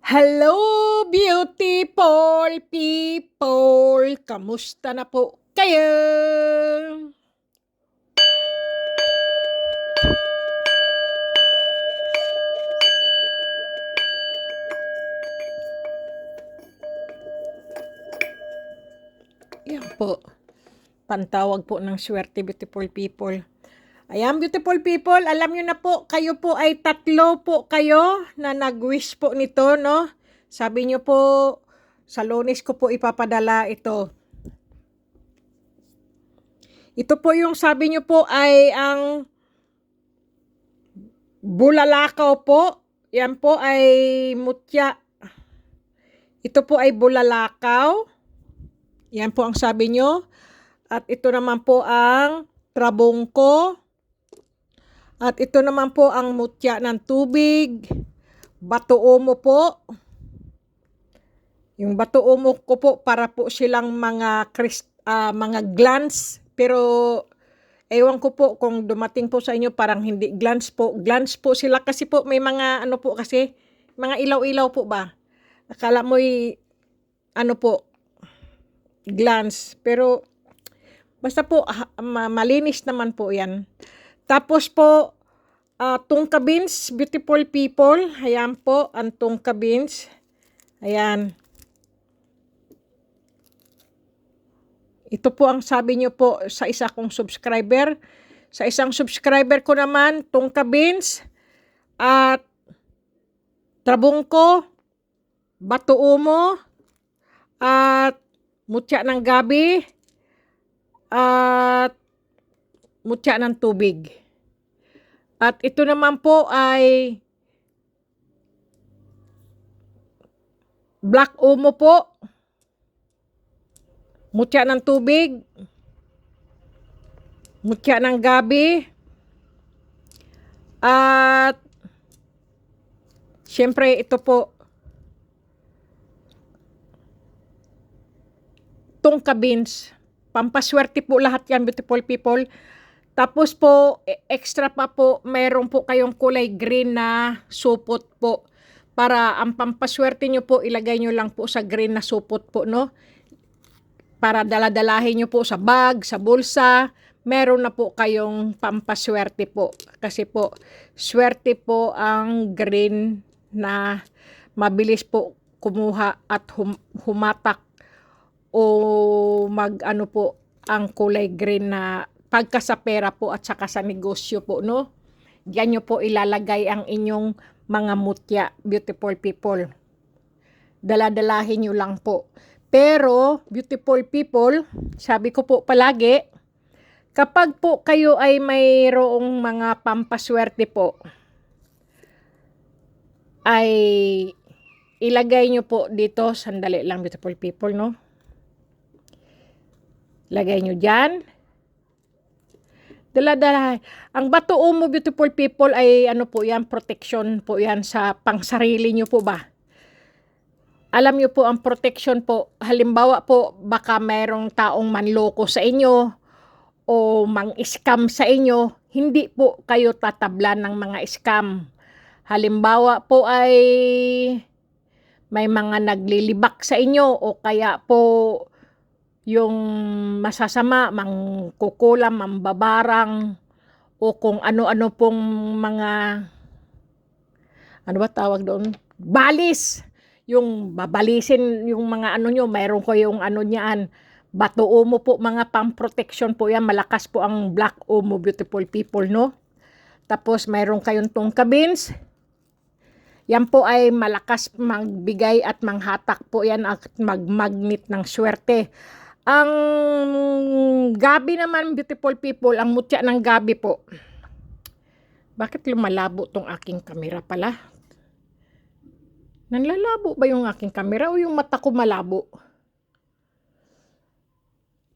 Hello, beautiful people! Kamusta na po kayo? Yan po, pantawag po ng swerte, beautiful people. Ayan, beautiful people, alam nyo na po, kayo po ay tatlo po kayo na nag-wish po nito, no? Sabi nyo po, sa Lunes ko po ipapadala ito. Ito po yung sabi nyo po ay ang bulalakaw po. Yan po ay mutya. Ito po ay bulalakaw. Yan po ang sabi nyo. At ito naman po ang trabongko. At ito naman po ang mutya ng tubig. Bato-omo po. Yung bato-omo ko po para po silang mga glands. Pero ewan ko po kung dumating po sa inyo parang hindi glands po. Glands po sila kasi po may mga ano po kasi. Mga ilaw-ilaw po ba? Akala mo'y ano po, glands. Pero basta po malinis naman po yan. Tapos po, tungka beans, beautiful people. Ayan po, ang tungka beans. Ayan. Ito po ang sabi nyo po sa isa kong subscriber. Sa isang subscriber ko naman, tungka beans, at trabongko, bato-omo, at mutya ng gabi, at mutya ng tubig. At ito naman po ay black omo po, mutya ng tubig, mutya ng gabi, at syempre ito po, tungka beans. Pampaswerte po lahat yan, beautiful people. Tapos po, extra pa po, mayroon po kayong kulay green na supot po. Para ang pampaswerte nyo po, ilagay nyo lang po sa green na supot po, no? Para daladalahin nyo po sa bag, sa bulsa, meron na po kayong pampaswerte po. Kasi po, swerte po ang green na mabilis po kumuha at humatak o mag-ano po ang kulay green na pagka sa pera po at saka sa negosyo po, no? Diyan nyo po ilalagay ang inyong mga mutya, beautiful people. Daladalahin nyo lang po. Pero, beautiful people, sabi ko po palagi, kapag po kayo ay mayroong mga pampaswerte po, ay ilagay nyo po dito, sandali lang beautiful people, no? Lagay nyo dyan. Dala-dala. Ang bato-omo, beautiful people, ay ano po yan, protection po yan sa pangsarili nyo po ba? Alam nyo po ang protection po, halimbawa po, baka mayroong taong manloko sa inyo o mang-scam sa inyo, hindi po kayo tatablan ng mga scam. Halimbawa po ay may mga naglilibak sa inyo o kaya po yung masasama, mangkukulam, mambabarang, o kung ano-ano pong mga, ano ba tawag doon? Balis! Yung babalisin yung mga ano nyo, mayroon ko yung ano niyaan. Bato-omo po, mga pang-protection po yan. Malakas po ang black omo, beautiful people, no? Tapos mayroon kayong tungka beans. Yan po ay malakas magbigay at manghatak po yan at magmagnet ng swerte. Ang gabi naman, beautiful people, ang mutya ng gabi po. Bakit lumalabo tong aking kamera pala? Nanlalabo ba yung aking kamera o yung mata ko malabo?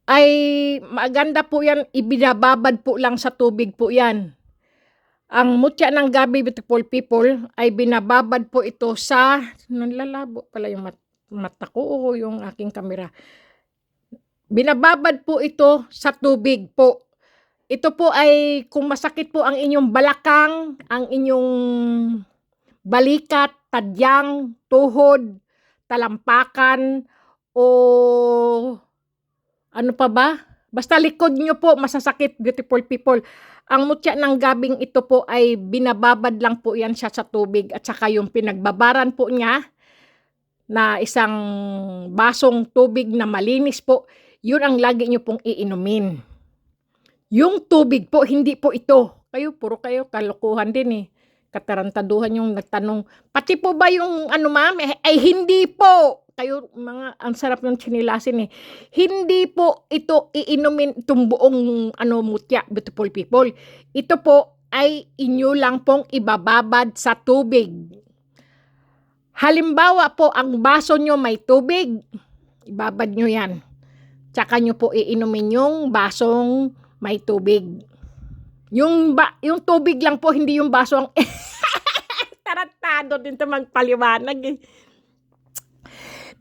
Ay maganda po yan, ibinababad po lang sa tubig po yan. Ang mutya ng gabi, beautiful people, ay binababad po ito sa, nanlalabo pala yung mata ko o yung aking kamera. Binababad po ito sa tubig po. Ito po ay kung masakit po ang inyong balakang, ang inyong balikat, tadyang, tuhod, talampakan, o ano pa ba? Basta likod nyo po masasakit, beautiful people. Ang mutya ng gabing ito po ay binababad lang po yan siya sa tubig at saka yung pinagbabaran po niya na isang basong tubig na malinis po, yun ang lagi nyo pong iinumin. Yung tubig po, hindi po ito. Puro kayo kalokohan din eh. Katarantaduhan yung nagtanong. Pati po ba yung ano ma'am? Ay hindi po. Kayo mga, ang sarap ng chinilasin eh. Hindi po ito iinumin itong buong mutya, beautiful people. Ito po ay inyo lang pong ibababad sa tubig. Halimbawa po, ang baso nyo may tubig. Ibabad nyo yan. Tsaka nyo po iinumin yung basong may tubig. Yung tubig lang po, hindi yung baso ang tarantado din to magpaliwanag eh.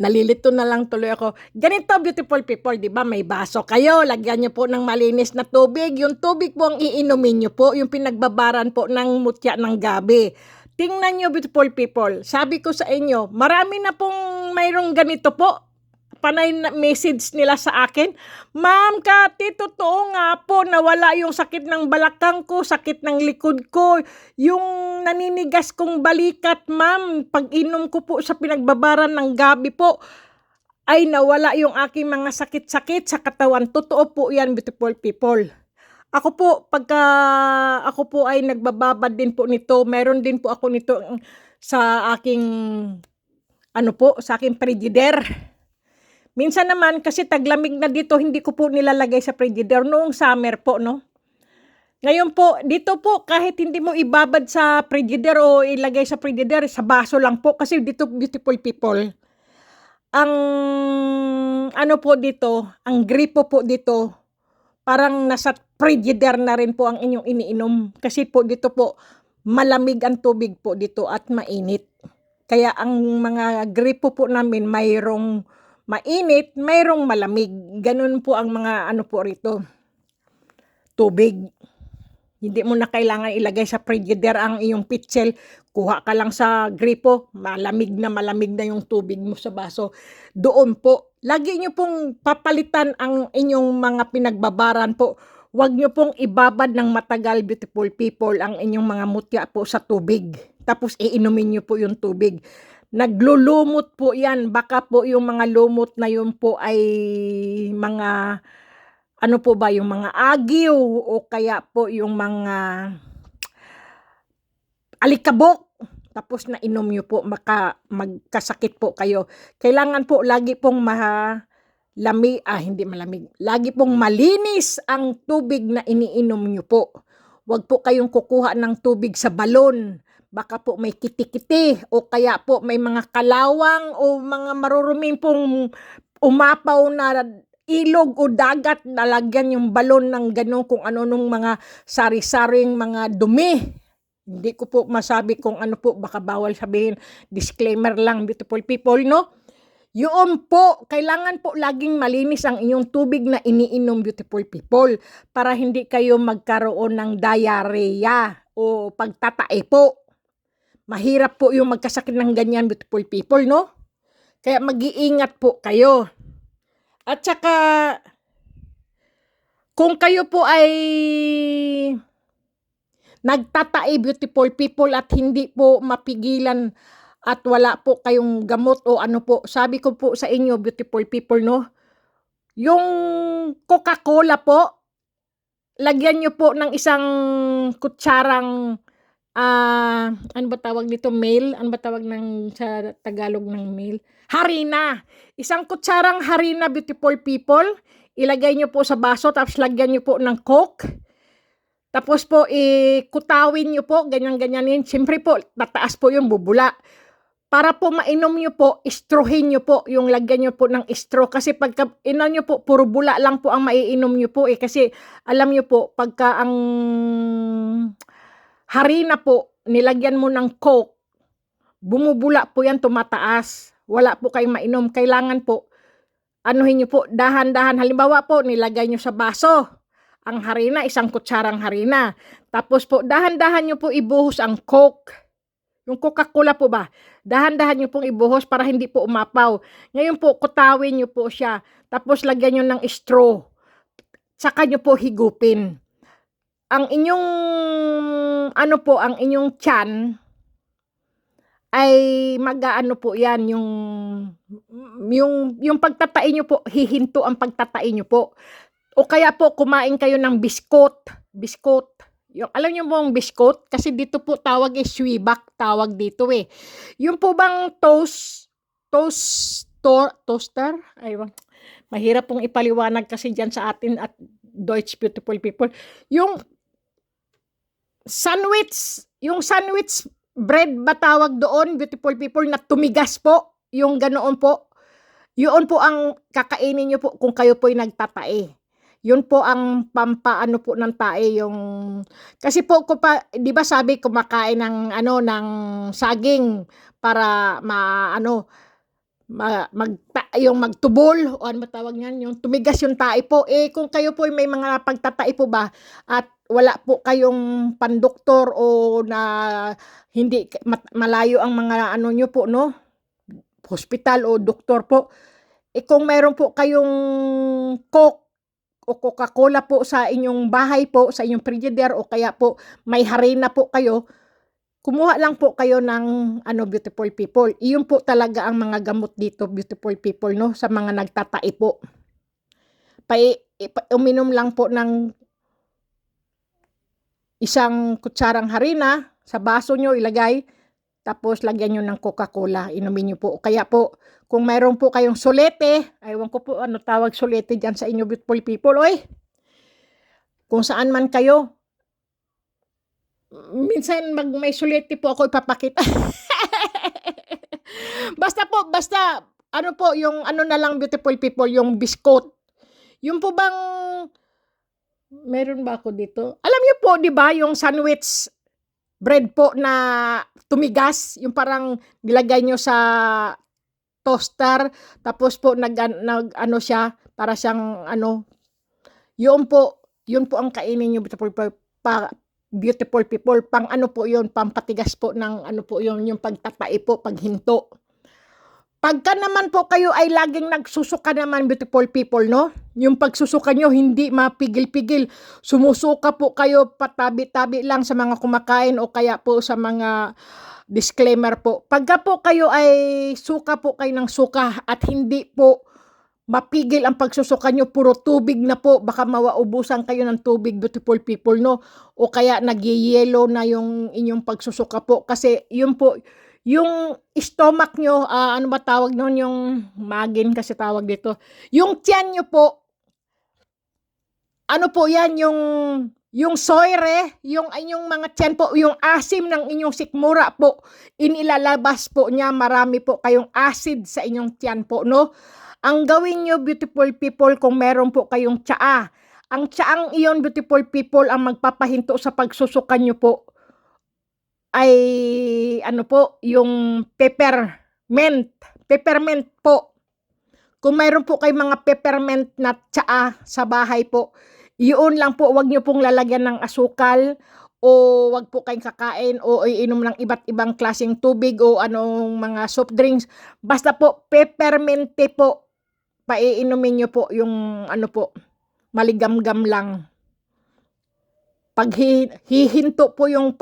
Nalilito na lang tuloy ako. Ganito, beautiful people, di ba? May baso kayo, lagyan nyo po ng malinis na tubig. Yung tubig po ang iinumin nyo po, yung pinagbabaran po ng mutya ng gabi. Tingnan nyo, beautiful people, sabi ko sa inyo, marami na pong mayroong ganito po. Panay na message nila sa akin, Ma'am Kati, totoo nga po, nawala yung sakit ng balakang ko, sakit ng likod ko, yung naninigas kong balikat, ma'am, pag inom ko po sa pinagbabaran ng gabi po, ay nawala yung aking mga sakit-sakit sa katawan. Totoo po yan, beautiful people. Ako po, pagka ako po ay nagbababad din po nito, meron din po ako nito sa aking, sa aking frigider. Minsan naman, kasi taglamig na dito, hindi ko po nilalagay sa frigider noong summer po, no? Ngayon po, dito po, kahit hindi mo ibabad sa frigider o ilagay sa frigider, sa baso lang po, kasi dito, beautiful people, ang, po dito, ang gripo po dito, parang nasa frigider na rin po ang inyong iniinom. Kasi po dito po, malamig ang tubig po dito at mainit. Kaya ang mga gripo po namin, mayroong mainit, mayroong malamig. Ganun po ang mga po rito. Tubig. Hindi mo na kailangan ilagay sa frigider ang iyong pitchel. Kuha ka lang sa gripo, malamig na yung tubig mo sa baso. Doon po, lagi nyo pong papalitan ang inyong mga pinagbabaran po. Huwag nyo pong ibabad ng matagal, beautiful people, ang inyong mga mutya po sa tubig. Tapos iinumin nyo po yung tubig. Naglulumot po yan. Baka po yung mga lumot na yun po ay mga, yung mga agiw o kaya po yung mga alikabok. Tapos nainom nyo po, magkasakit po kayo. Kailangan po lagi pong hindi malamig. Lagi pong malinis ang tubig na iniinom nyo po. Huwag po kayong kukuha ng tubig sa balon. Baka po may kiti-kiti o kaya po may mga kalawang o mga maruruming pong umapaw na ilog o dagat, nalagyan yung balon ng gano'n kung ano nung mga sari-saring mga dumi. Hindi ko po masabi kung ano po, baka bawal sabihin, disclaimer lang, beautiful people, no? Yun po, kailangan po laging malinis ang inyong tubig na iniinom, beautiful people, para hindi kayo magkaroon ng diarrhea o pagtatae po. Mahirap po yung magkasakit ng ganyan, beautiful people, no? Kaya mag-iingat po kayo. At saka, kung kayo po ay nagtatae, beautiful people, at hindi po mapigilan at wala po kayong gamot o po, sabi ko po sa inyo, beautiful people, no? Yung Coca-Cola po, lagyan nyo po ng isang kutsarang ano ba tawag dito? Meal? Ano ba tawag sa Tagalog ng meal? Harina. Isang kutsarang harina, beautiful people. Ilagay nyo po sa baso, tapos lagyan nyo po ng Coke. Tapos po, ikutawin nyo po, ganyan-ganyanin. Siyempre po, tataas po yung bubula. Para po mainom nyo po, istruhin nyo po, yung lagyan nyo po ng straw. Kasi pagka inom nyo po, puro bula lang po ang maiinom nyo po. Kasi alam nyo po, pagka ang harina po, nilagyan mo ng Coke, bumubula po yan, tumataas. Wala po kayong mainom. Kailangan po, anuhin nyo po, dahan-dahan. Halimbawa po, nilagay nyo sa baso ang harina, isang kutsarang harina. Tapos po, dahan-dahan nyo po ibuhos ang Coke. Yung Coca-Cola po ba? Dahan-dahan niyo pong ibuhos para hindi po umapaw. Ngayon po, kutawin niyo po siya. Tapos lagyan niyo ng straw. Saka niyo po higupin. Ang inyong, ano po, ang inyong tiyan ay mag-aano po yan, yung pagtatai niyo po, hihinto ang pagtatai niyo po. O kaya po, kumain kayo ng biskot. Yung, alam niyo po ang biskot? Kasi dito po tawag swibak, tawag dito eh. Yung po bang toaster? Aywan. Mahirap pong ipaliwanag kasi dyan sa atin at Deutsch beautiful people. Yung sandwich bread ba tawag doon, beautiful people, na tumigas po, yung ganoon po. Yun po ang kakainin nyo po kung kayo po'y nagtatae. Yun po ang pampaano po ng tae, yung kasi po ko pa, 'di ba sabi kumakain ng ng saging para yung magtubol o ano tawag niyan, yung tumigas yung tae po. Kung kayo po may mga pagtatae po ba at wala po kayong pandoktor o na hindi malayo ang mga nyo po, no? Hospital o doktor po. Kung meron po kayong Coke o Coca-Cola po sa inyong bahay po, sa inyong frigidaire, o kaya po may harina po kayo, kumuha lang po kayo ng beautiful people. Iyon po talaga ang mga gamot dito, beautiful people, no, sa mga nagtatae po. Uminom lang po ng isang kutsarang harina sa baso nyo, ilagay, tapos lagyan nyo ng Coca-Cola, inumin nyo po. Kaya po, kung mayroon po kayong solete, aywan ko po ano tawag solete dyan sa inyo beautiful people, kung saan man kayo, minsan may solete po ako ipapakita. basta, ano po, yung na lang beautiful people, yung biskot. Yung po bang, meron ba ako dito? Alam niyo po, di ba, yung sandwich bread po na tumigas, yung parang nilagay nyo sa toaster, tapos po siya, para siyang yun po ang kainin nyo, beautiful people, pang po yun, pampatigas po ng po yun, yung pagtatai po, paghinto. Pagka naman po kayo ay laging nagsusuka naman, beautiful people, no? Yung pagsusuka nyo, hindi mapigil-pigil. Sumusuka po kayo, patabi-tabi lang sa mga kumakain o kaya po sa mga disclaimer po. Pagka po kayo ay suka po kayo ng suka at hindi po mapigil ang pagsusuka nyo, puro tubig na po, baka maubusan kayo ng tubig, beautiful people, no? O kaya nagyeyelo na yung inyong pagsusuka po. Kasi yun po, yung stomach nyo, ano ba tawag nun, yung magin kasi tawag dito, yung tiyan nyo po, ano po yan, yung soire, yung inyong mga tiyan po, yung asim ng inyong sikmura po, inilalabas po niya, marami po kayong acid sa inyong tiyan po, no? Ang gawin nyo, beautiful people, kung meron po kayong tsaa, ang tsaang iyon, beautiful people, ang magpapahinto sa pagsusukan nyo po, ay po, yung peppermint po. Kung mayroon po kay mga peppermint na tsaa sa bahay po, yun lang po, wag nyo pong lalagyan ng asukal o wag po kayong kakain o iinom ng iba't ibang klaseng tubig o anong mga soft drinks. Basta po, peppermint po, paiinumin nyo po yung po, maligamgam lang. Pag hihinto po yung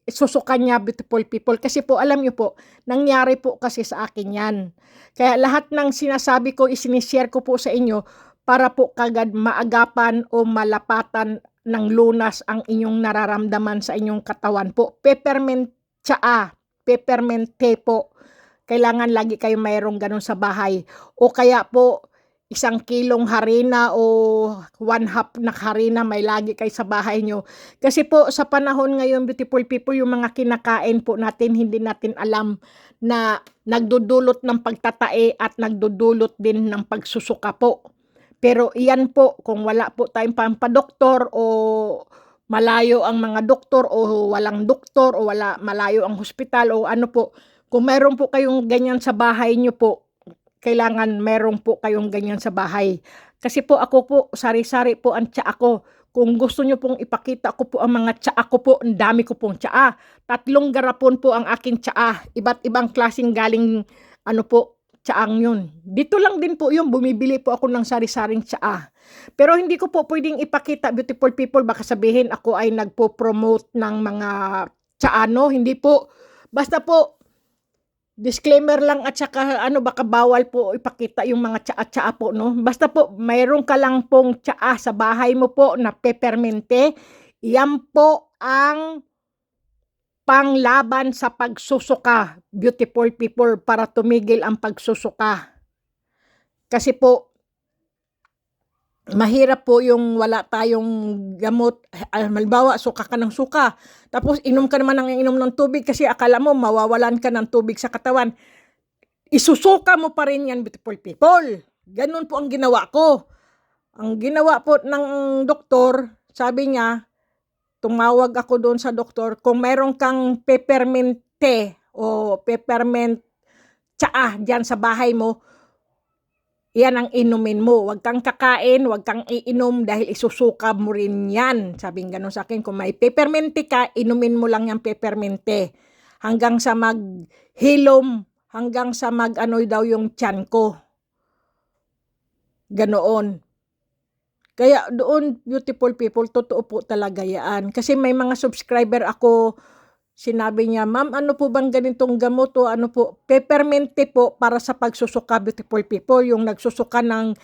susukan niya, beautiful people. Kasi po, alam nyo po, nangyari po kasi sa akin yan. Kaya lahat ng sinasabi ko, isinishare ko po sa inyo para po kagad maagapan o malapatan ng lunas ang inyong nararamdaman sa inyong katawan po. Peppermint tsaa, peppermint tea po. Kailangan lagi kayo mayroong ganun sa bahay. O kaya po, 1 kilong harina o 1/2 na harina may lagi kayo sa bahay nyo. Kasi po sa panahon ngayon, beautiful people, yung mga kinakain po natin, hindi natin alam na nagdudulot ng pagtatae at nagdudulot din ng pagsusuka po. Pero iyan po, kung wala po tayong pampadoktor o malayo ang mga doktor o walang doktor o malayo ang hospital o po, kung meron po kayong ganyan sa bahay nyo po, kailangan meron po kayong ganyan sa bahay. Kasi po ako po, sari-sari po ang tsaa ko. Kung gusto nyo pong ipakita ko po ang mga tsaa ko po, ang dami ko pong tsaa. 3 garapon po ang aking tsaa. Iba't ibang klaseng galing tsaang yun. Dito lang din po yun, bumibili po ako ng sari-saring tsaa. Pero hindi ko po pwedeng ipakita, beautiful people, baka sabihin ako ay nagpo-promote ng mga tsaa, no? Hindi po. Basta po, disclaimer lang at saka baka bawal po ipakita yung mga tsaa-tsaa po, no? Basta po, mayroon ka lang pong tsaa sa bahay mo po na pepermente, yan po ang panglaban sa pagsusuka, beautiful people, para tumigil ang pagsusuka. Kasi po, mahirap po yung wala tayong gamot. Halimbawa, suka ka ng suka. Tapos, inom ka naman ng inom ng tubig kasi akala mo mawawalan ka ng tubig sa katawan. Isusuka mo pa rin yan, beautiful people. Ganun po ang ginawa ko. Ang ginawa po ng doktor, sabi niya, tumawag ako doon sa doktor, kung mayroon kang pepperminte o peppermint tsaa dyan sa bahay mo, yan ang inumin mo. Huwag kang kakain, huwag kang iinom dahil isusuka mo rin yan. Sabing ganun sa akin, kung may pepperminte ka, inumin mo lang yung pepperminte. Hanggang sa maghilom, hanggang sa daw yung tiyan ko. Ganoon. Kaya doon, beautiful people, totoo po talaga yan. Kasi may mga subscriber ako, sinabi niya, ma'am, ano po bang ganitong gamot o ano po? Pepperminte po para sa pagsusuka, beautiful people. Yung nagsusuka ng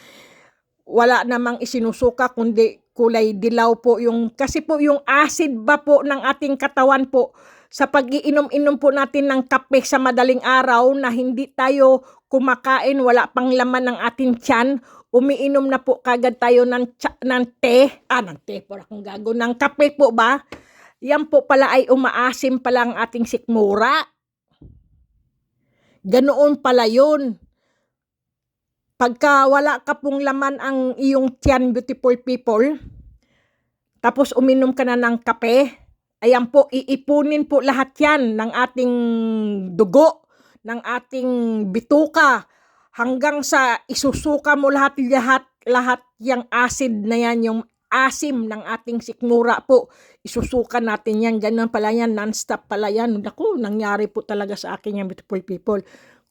wala namang isinusuka, kundi kulay dilaw po. Kasi po yung acid ba po ng ating katawan po, sa pag-iinom-inom po natin ng kape sa madaling araw na hindi tayo kumakain, wala pang laman ng ating tiyan, umiinom na po kagad tayo ng kape po ba? Yan po pala ay umaasim pala ang ating sikmura. Ganoon pala yun. Pagka wala ka pong laman ang iyong tiyan, beautiful people, tapos uminom ka na ng kape, ayan po, iipunin po lahat yan ng ating dugo, ng ating bituka, hanggang sa isusuka mo lahat yung acid na yan, yung asim ng ating sikmura po, isusuka natin yan. Ganun pala yan, non-stop pala yan. Naku, nangyari po talaga sa akin yan, beautiful people.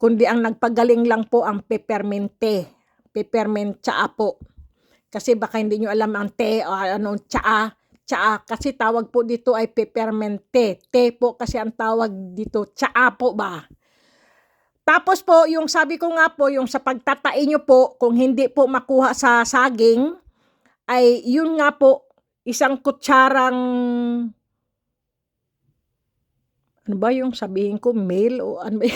Kundi ang nagpagaling lang po ang peppermint tsaa po. Kasi baka hindi nyo alam ang tsaa, kasi tawag po dito ay peppermint te po kasi ang tawag dito, tsaa po ba? Tapos po, yung sabi ko nga po, yung sa pagtatai nyo po, kung hindi po makuha sa saging, ay yun nga po, isang kutsarang, ano ba yung sabihin ko, meal o ano ba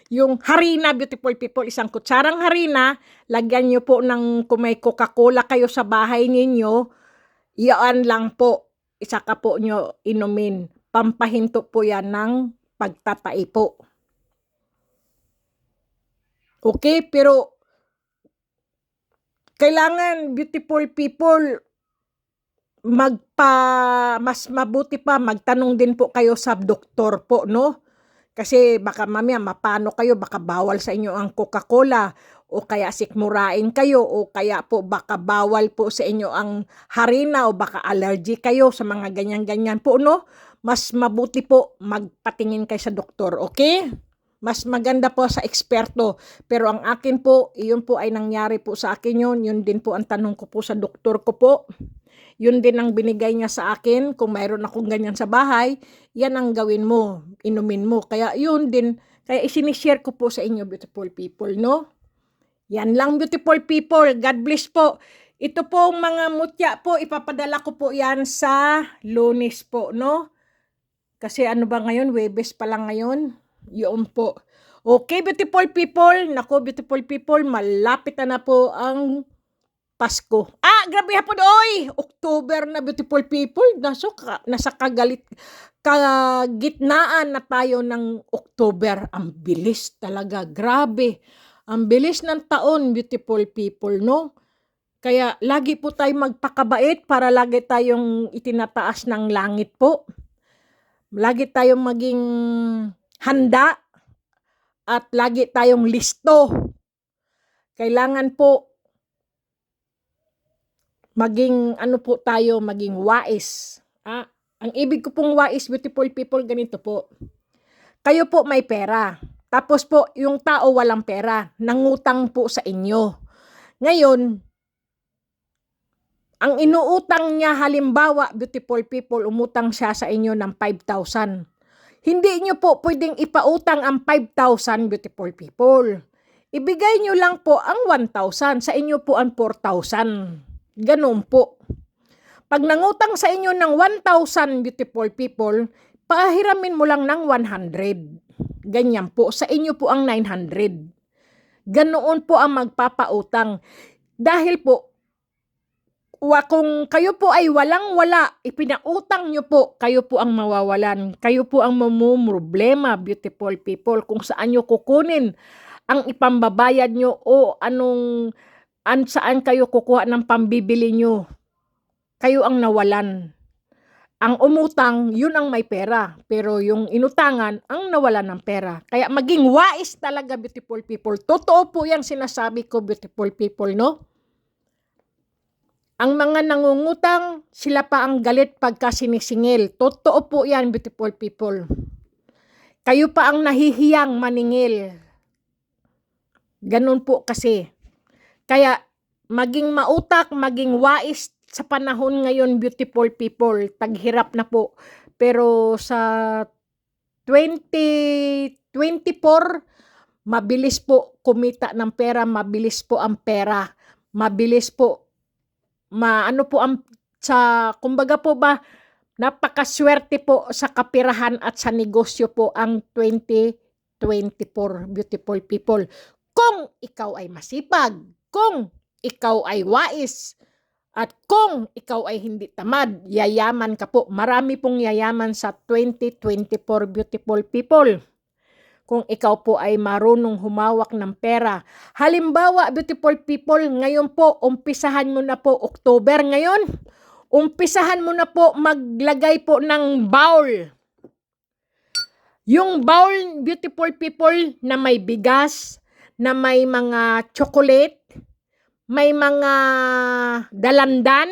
yung harina, beautiful people, isang kutsarang harina, lagyan nyo po ng, kung may Coca-Cola kayo sa bahay ninyo, iyan lang po, isa ka po nyo inumin. Pampahinto po yan ng pagtatai po. Okay, pero kailangan, beautiful people, mas mabuti pa magtanong din po kayo sa doktor po, no? Kasi baka mamaya mapano kayo, baka bawal sa inyo ang Coca-Cola o kaya sikmurain kayo o kaya po baka bawal po sa inyo ang harina o baka allergy kayo sa mga ganyan-ganyan po, no? Mas mabuti po magpatingin kayo sa doktor, okay? Mas maganda po sa eksperto. Pero ang akin po, iyon po ay nangyari po sa akin yun. Yun din po ang tanong ko po sa doktor ko po. Yun din ang binigay niya sa akin. Kung mayroon akong ganyan sa bahay, yan ang gawin mo, inumin mo. Kaya yun din, kaya isinishare ko po sa inyo, beautiful people, no? Yan lang, beautiful people. God bless po. Ito pong mga mutya po, ipapadala ko po yan sa Lunes po, no? Kasi ano ba ngayon, Huwebes pa lang ngayon. Yun po. Okay, beautiful people. Nako, beautiful people, malapit na po ang Pasko. Grabe hapon, oy! October na, beautiful people. Nasa kagitnaan na tayo ng October. Ang bilis talaga, grabe. Ang bilis ng taon, beautiful people, no? Kaya lagi po tayo magpakabait para lagi tayong itinataas ng langit po. Lagi tayong maging handa at lagi tayong listo. Kailangan po maging ano po tayo, maging wais. Ang ibig ko pong wais, beautiful people, ganito po. Kayo po may pera. Tapos po, yung tao walang pera. Nangutang po sa inyo. Ngayon, ang inuutang niya, halimbawa, beautiful people, umutang siya sa inyo ng 5,000. Hindi nyo po pwedeng ipautang ang 5,000, beautiful people. Ibigay nyo lang po ang 1,000. Sa inyo po ang 4,000. Ganun po. Pag nangutang sa inyo ng 1,000, beautiful people, pahiramin mo lang ng 100. Ganyan po. Sa inyo po ang 900. Ganoon po ang magpapautang. Dahil po, kung kayo po ay walang-wala, ipinautang nyo po, kayo po ang mawawalan. Kayo po ang mamumroblema, beautiful people, kung saan nyo kukunin ang ipambabayad nyo o saan kayo kukuha ng pambibili nyo. Kayo ang nawalan. Ang umutang, yun ang may pera. Pero yung inutangan, ang nawalan ng pera. Kaya maging wais talaga, beautiful people. Totoo po yung sinasabi ko, beautiful people, no? Ang mga nangungutang, sila pa ang galit pagka sinisingil. Totoo po yan, beautiful people. Kayo pa ang nahihiyang maningil. Ganun po kasi. Kaya, maging mautak, maging wais sa panahon ngayon, beautiful people, taghirap na po. Pero sa 2024, mabilis po kumita ng pera, mabilis po ang pera, mabilis po, kumbaga po ba, napakaswerte po sa kapirahan at sa negosyo po ang 2024, beautiful people. Kung ikaw ay masipag, kung ikaw ay wais, at kung ikaw ay hindi tamad, yayaman ka po. Marami pong yayaman sa 2024, beautiful people. Kung ikaw po ay marunong humawak ng pera. Halimbawa, beautiful people, ngayon po, umpisahan mo na po, October ngayon, umpisahan mo na po maglagay po ng bowl. Yung bowl, beautiful people, na may bigas, na may mga chocolate, may mga dalandan,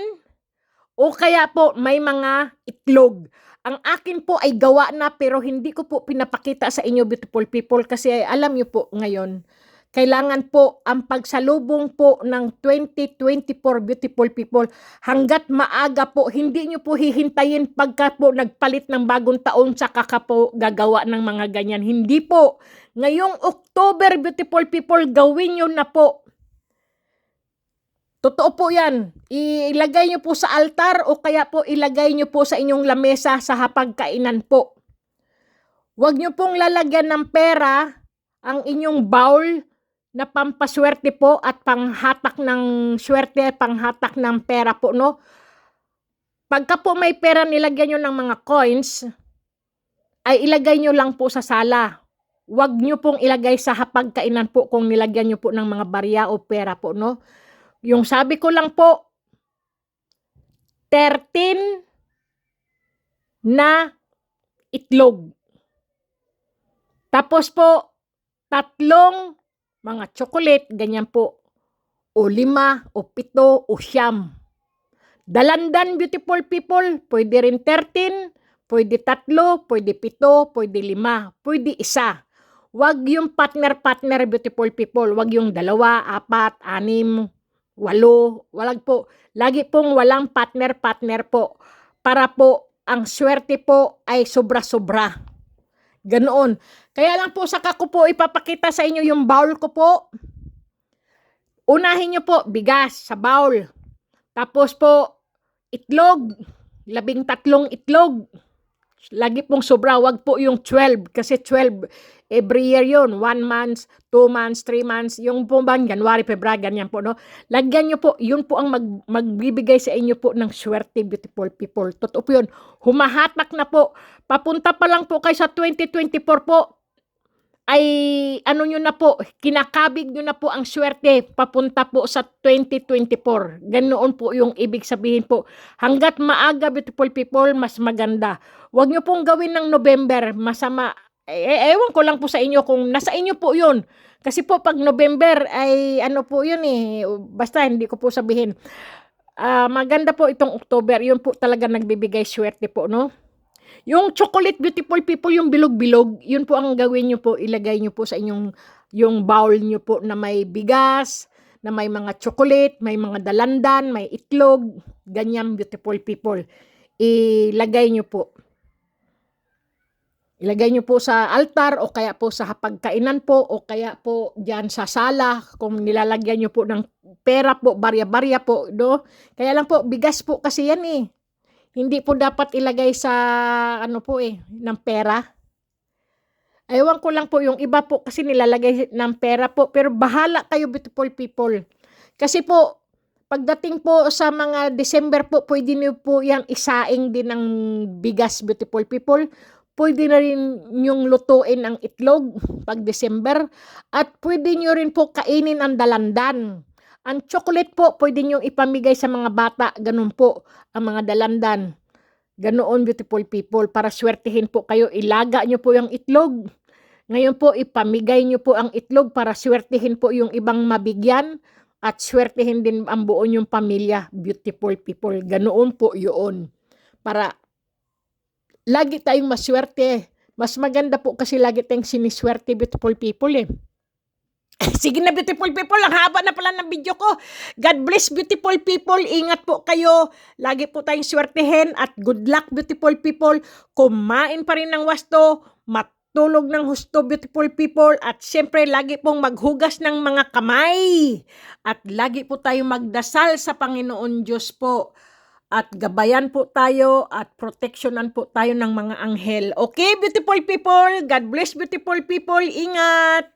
o kaya po may mga itlog. Ang akin po ay gawa na pero hindi ko po pinapakita sa inyo, beautiful people, kasi alam nyo po ngayon, kailangan po ang pagsalubong po ng 2024, beautiful people, hanggat maaga po, hindi nyo po hihintayin pagka po nagpalit ng bagong taon saka ka po gagawa ng mga ganyan. Hindi po. Ngayong October, beautiful people, gawin nyo na po. Totoo po yan. Ilagay nyo po sa altar o kaya po ilagay nyo po sa inyong lamesa sa hapagkainan po. Huwag nyo pong lalagyan ng pera ang inyong bowl na pampaswerte po at panghatak ng swerte, panghatak ng pera po, no? Pagka po may pera nilagyan nyo ng mga coins, ay ilagay nyo lang po sa sala. Huwag nyo pong ilagay sa hapagkainan po kung nilagyan nyo po ng mga barya o pera po, no? Yung sabi ko lang po, 13 na itlog. Tapos po, 3 mga chocolate, ganyan po. O 5, o 7, o 9. Dalandan, beautiful people, pwede rin 13, pwede 3, pwede 7, pwede 5, pwede 1. Wag yung partner, beautiful people. Wag yung 2, 4, 6, 8, walang po. Lagi pong walang partner po. Para po, ang swerte po ay sobra-sobra. Ganoon. Kaya lang po, saka ko po ipapakita sa inyo yung bowl ko po. Unahin nyo po, bigas sa bowl. Tapos po, itlog. 13 itlog. Lagi pong sobra, wag po yung 12. Kasi 12, every year yun. 1 month, 2 months, 3 months. Yung po bang January, February, ganyan po, no? Lagyan nyo po, yun po ang magbibigay sa inyo po ng swerte, beautiful people. Totoo po yun. Humahatak na po. Papunta pa lang po kayo sa 2024 po. Ay ano nyo na po, kinakabig nyo na po ang swerte papunta po sa 2024. Ganoon po yung ibig sabihin po. Hanggat maaga, beautiful people, mas maganda. Huwag nyo pong gawin ng November, masama. Ewan ko lang po sa inyo kung nasa inyo po yun. Kasi po pag November ay ano po yun basta hindi ko po sabihin. Maganda po itong October, yun po talaga nagbibigay swerte po, no? Yung chocolate beautiful people, yung bilog-bilog, yun po ang gawin niyo po, ilagay niyo po sa inyong yung bowl niyo po na may bigas, na may mga chocolate, may mga dalandan, may itlog, ganyan beautiful people. Ilagay niyo po. Ilagay niyo po sa altar o kaya po sa hapagkainan po o kaya po diyan sa sala kung nilalagyan niyo po ng pera po, barya-barya po, no? Kaya lang po bigas po kasi yan eh. Hindi po dapat ilagay sa ano po eh, ng pera. Ewan ko lang po yung iba po kasi nilalagay ng pera po, pero bahala kayo beautiful people. Kasi po pagdating po sa mga December po, pwede niyo po yang isaing din ng bigas beautiful people. Pwede na rin yung lutuin ang itlog pag December at pwede niyo rin po kainin ang dalandan. Ang chocolate po, pwede niyo ipamigay sa mga bata, ganun po ang mga dalandan. Ganoon beautiful people, para swertihin po kayo, ilaga niyo po yung itlog. Ngayon po, ipamigay niyo po ang itlog para swertihin po yung ibang mabigyan at swertihin din ang buo yung pamilya, beautiful people. Ganoon po yun. Para lagi tayong maswerte. Mas maganda po kasi lagi tayong siniswerte, beautiful people eh. Sige na beautiful people, ang haba na pala ng video ko. God bless beautiful people, ingat po kayo. Lagi po tayong swertehin at good luck beautiful people. Kumain pa rin ng wasto, matulog ng husto beautiful people. At syempre lagi pong maghugas ng mga kamay. At lagi po tayong magdasal sa Panginoon Diyos po. At gabayan po tayo at proteksyonan po tayo ng mga anghel. Okay beautiful people, God bless beautiful people, ingat.